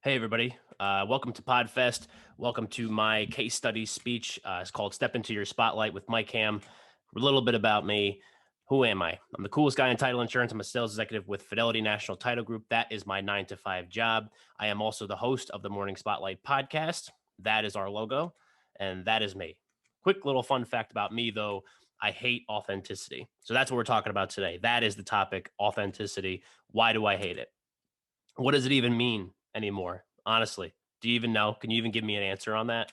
Hey, everybody. Welcome to PodFest. Welcome to my case study speech. It's called Step Into Your Spotlight with Mike Ham. A little bit about me. Who am I? I'm the coolest guy in title insurance. I'm a sales executive with Fidelity National Title Group. That is my 9 to 5 job. I am also the host of the Morning Spotlight podcast. That is our logo, and that is me. Quick little fun fact about me, though. I hate authenticity. So that's what we're talking about today. That is the topic, authenticity. Why do I hate it? What does it even mean anymore? Honestly, do you even know? Can you even give me an answer on that?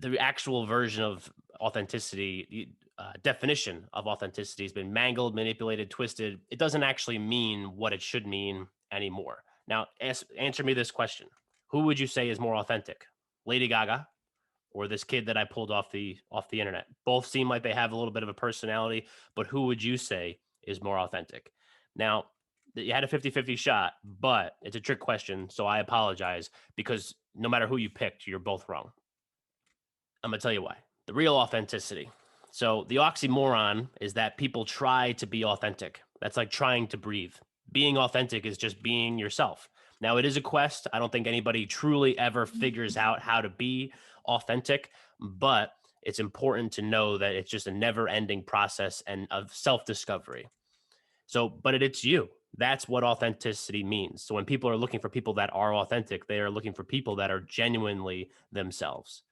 The actual version of authenticity, definition of authenticity has been mangled, manipulated, twisted. It doesn't actually mean what it should mean anymore. Now, answer me this question. Who would you say is more authentic? Lady Gaga or this kid that I pulled off the internet? Both seem like they have a little bit of a personality, but who would you say is more authentic? Now, you had a 50-50 shot, but it's a trick question, so I apologize because no matter who you picked, you're both wrong. I'm going to tell you why. The real authenticity. So, the oxymoron is that people try to be authentic. That's like trying to breathe. Being authentic is just being yourself. Now, it is a quest. I don't think anybody truly ever figures out how to be authentic, but it's important to know that it's just a never ending process and of self discovery. So, but it's you. That's what authenticity means. So, when people are looking for people that are authentic, they are looking for people that are genuinely themselves.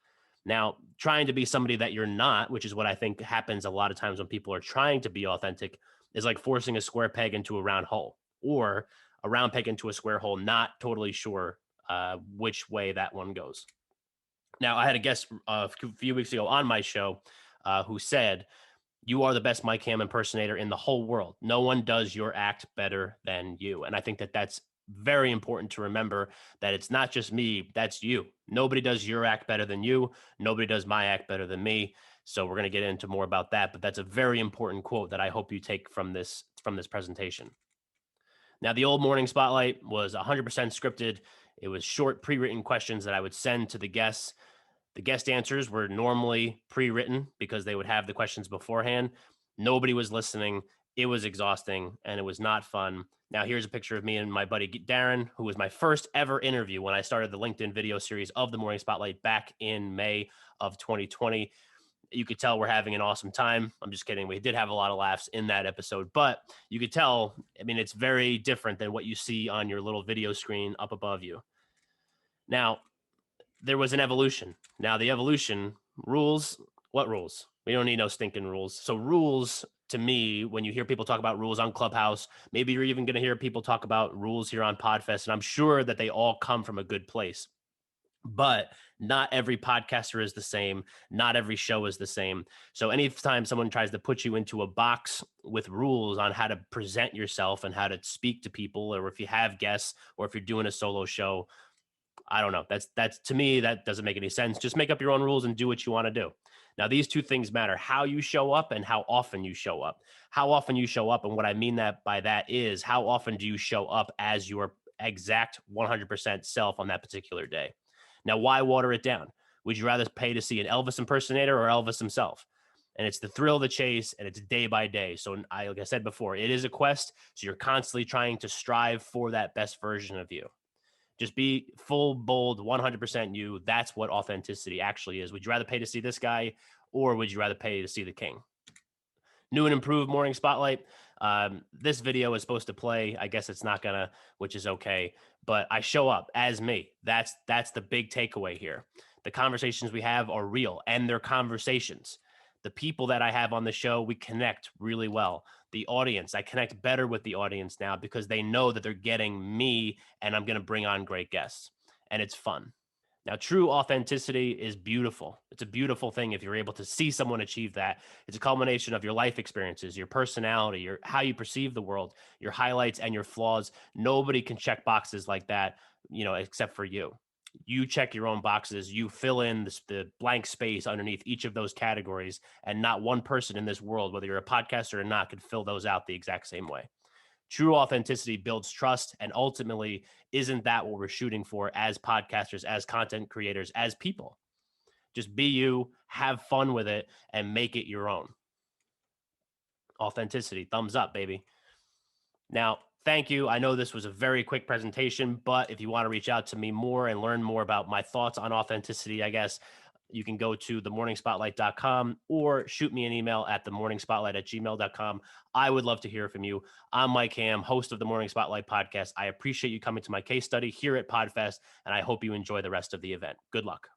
Now, trying to be somebody that you're not, which is what I think happens a lot of times when people are trying to be authentic, is like forcing a square peg into a round hole or a round peg into a square hole, not totally sure which way that one goes. Now, I had a guest a few weeks ago on my show who said, "You are the best Mike Ham impersonator in the whole world. No one does your act better than you." And I think that that's very important to remember, that it's not just me, that's you. Nobody does your act better than you. Nobody does my act better than me. So we're going to get into more about that, but that's a very important quote that I hope you take from this presentation. Now, the old morning spotlight was 100% scripted. It was short pre-written questions that I would send to the guests. The guest answers were normally pre-written because they would have the questions beforehand. Nobody was listening. It was exhausting and it was not fun. Now, here's a picture of me and my buddy Darren, who was my first ever interview when I started the LinkedIn video series of the Morning Spotlight back in May of 2020. You could tell we're having an awesome time. I'm just kidding. We did have a lot of laughs in that episode, but you could tell, I mean, it's very different than what you see on your little video screen up above you. Now, there was an evolution. Now, the evolution rules, what rules? We don't need no stinking rules. So, rules to me, when you hear people talk about rules on Clubhouse, maybe you're even going to hear people talk about rules here on PodFest, and I'm sure that they all come from a good place. But not every podcaster is the same. Not every show is the same. So anytime someone tries to put you into a box with rules on how to present yourself and how to speak to people, or if you have guests, or if you're doing a solo show, I don't know. That's to me, that doesn't make any sense. Just make up your own rules and do what you want to do. Now, these two things matter: how you show up and how often you show up. How often you show up, and what I mean that by that is how often do you show up as your exact 100% self on that particular day. Now, why water it down? Would you rather pay to see an Elvis impersonator or Elvis himself? And it's the thrill of the chase, and it's day by day. So, like I said before, it is a quest. So you're constantly trying to strive for that best version of you. Just be full, bold, 100% you. That's what authenticity actually is. Would you rather pay to see this guy, or would you rather pay to see the king? New and improved morning spotlight. This video is supposed to play. I guess it's not gonna, which is okay. But I show up as me. That's the big takeaway here. The conversations we have are real, and they're conversations. The people that I have on the show, we connect really well. The audience, I connect better with the audience now because they know that they're getting me, and I'm going to bring on great guests, and it's fun. Now, true authenticity is beautiful. It's a beautiful thing if you're able to see someone achieve that. It's a culmination of your life experiences, your personality, your how you perceive the world, your highlights and your flaws. Nobody can check boxes like that, except for you. You check your own boxes. You fill in the blank space underneath each of those categories, and not one person in this world, whether you're a podcaster or not, could fill those out the exact same way. True authenticity builds trust, and ultimately, isn't that what we're shooting for as podcasters, as content creators, as people? Just be you, have fun with it, and make it your own. Authenticity, thumbs up, baby. Now, thank you. I know this was a very quick presentation, but if you want to reach out to me more and learn more about my thoughts on authenticity, I guess you can go to themorningspotlight.com or shoot me an email at themorningspotlight@gmail.com. I would love to hear from you. I'm Mike Ham, host of the Morning Spotlight podcast. I appreciate you coming to my case study here at PodFest, and I hope you enjoy the rest of the event. Good luck.